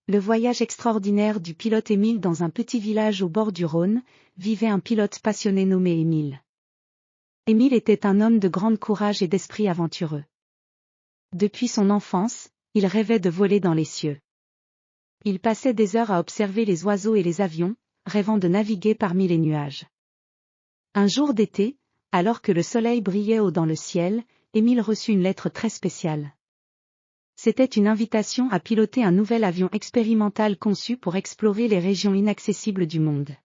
Le voyage extraordinaire du pilote Émile. Dans un petit village au bord du Rhône, vivait un pilote passionné nommé Émile. Émile était un homme de grand courage et d'esprit aventureux. Depuis son enfance, il rêvait de voler dans les cieux. Il passait des heures à observer les oiseaux et les avions, rêvant de naviguer parmi les nuages. Un jour d'été, alors que le soleil brillait haut dans le ciel, Émile reçut une lettre très spéciale. C'était une invitation à piloter un nouvel avion expérimental conçu pour explorer les régions inaccessibles du monde.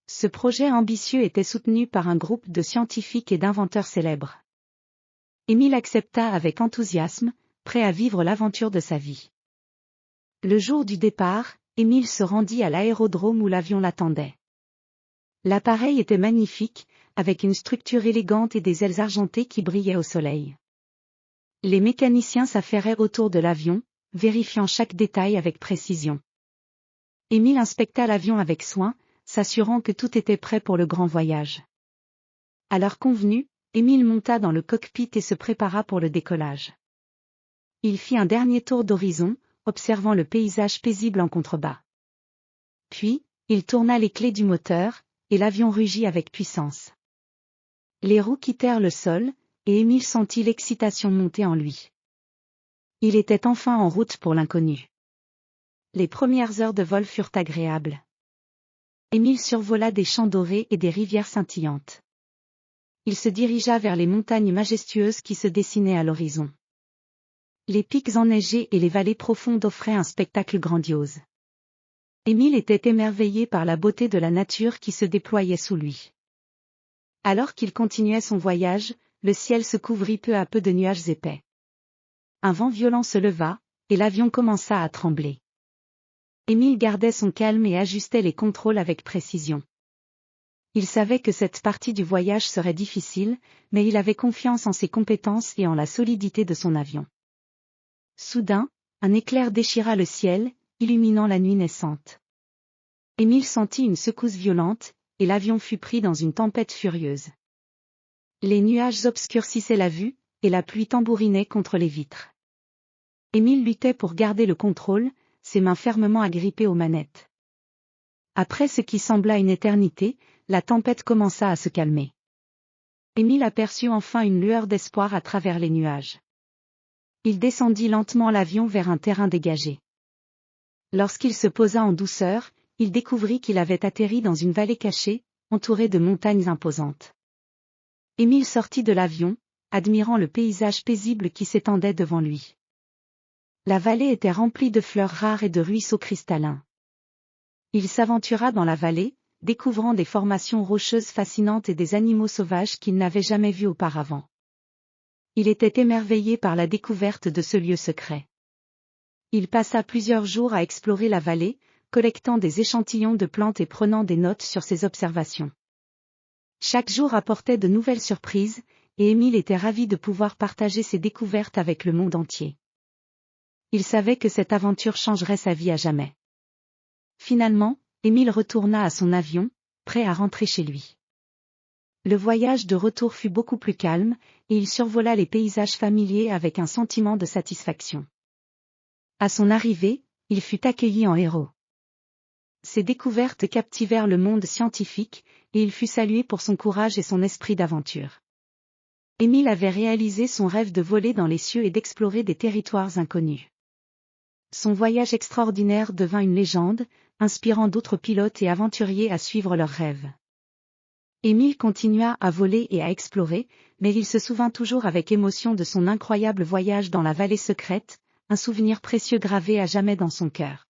Ce projet ambitieux était soutenu par un groupe de scientifiques et d'inventeurs célèbres. Émile accepta avec enthousiasme, prêt à vivre l'aventure de sa vie. Le jour du départ, Émile se rendit à l'aérodrome où l'avion l'attendait. L'appareil était magnifique, avec une structure élégante et des ailes argentées qui brillaient au soleil. Les mécaniciens s'affairaient autour de l'avion, vérifiant chaque détail avec précision. Émile inspecta l'avion avec soin, s'assurant que tout était prêt pour le grand voyage. À l'heure convenue, Émile monta dans le cockpit et se prépara pour le décollage. Il fit un dernier tour d'horizon, observant le paysage paisible en contrebas. Puis, il tourna les clés du moteur, et l'avion rugit avec puissance. Les roues quittèrent le sol, et Émile sentit l'excitation monter en lui. Il était enfin en route pour l'inconnu. Les premières heures de vol furent agréables. Émile survola des champs dorés et des rivières scintillantes. Il se dirigea vers les montagnes majestueuses qui se dessinaient à l'horizon. Les pics enneigés et les vallées profondes offraient un spectacle grandiose. Émile était émerveillé par la beauté de la nature qui se déployait sous lui. Alors qu'il continuait son voyage, le ciel se couvrit peu à peu de nuages épais. Un vent violent se leva, et l'avion commença à trembler. Émile gardait son calme et ajustait les contrôles avec précision. Il savait que cette partie du voyage serait difficile, mais il avait confiance en ses compétences et en la solidité de son avion. Soudain, un éclair déchira le ciel, illuminant la nuit naissante. Émile sentit une secousse violente, et l'avion fut pris dans une tempête furieuse. Les nuages obscurcissaient la vue, et la pluie tambourinait contre les vitres. Émile luttait pour garder le contrôle, ses mains fermement agrippées aux manettes. Après ce qui sembla une éternité, la tempête commença à se calmer. Émile aperçut enfin une lueur d'espoir à travers les nuages. Il descendit lentement l'avion vers un terrain dégagé. Lorsqu'il se posa en douceur, il découvrit qu'il avait atterri dans une vallée cachée, entourée de montagnes imposantes. Émile sortit de l'avion, admirant le paysage paisible qui s'étendait devant lui. La vallée était remplie de fleurs rares et de ruisseaux cristallins. Il s'aventura dans la vallée, découvrant des formations rocheuses fascinantes et des animaux sauvages qu'il n'avait jamais vus auparavant. Il était émerveillé par la découverte de ce lieu secret. Il passa plusieurs jours à explorer la vallée, collectant des échantillons de plantes et prenant des notes sur ses observations. Chaque jour apportait de nouvelles surprises, et Émile était ravi de pouvoir partager ses découvertes avec le monde entier. Il savait que cette aventure changerait sa vie à jamais. Finalement, Émile retourna à son avion, prêt à rentrer chez lui. Le voyage de retour fut beaucoup plus calme, et il survola les paysages familiers avec un sentiment de satisfaction. À son arrivée, il fut accueilli en héros. Ses découvertes captivèrent le monde scientifique, et il fut salué pour son courage et son esprit d'aventure. Émile avait réalisé son rêve de voler dans les cieux et d'explorer des territoires inconnus. Son voyage extraordinaire devint une légende, inspirant d'autres pilotes et aventuriers à suivre leurs rêves. Émile continua à voler et à explorer, mais il se souvint toujours avec émotion de son incroyable voyage dans la vallée secrète, un souvenir précieux gravé à jamais dans son cœur.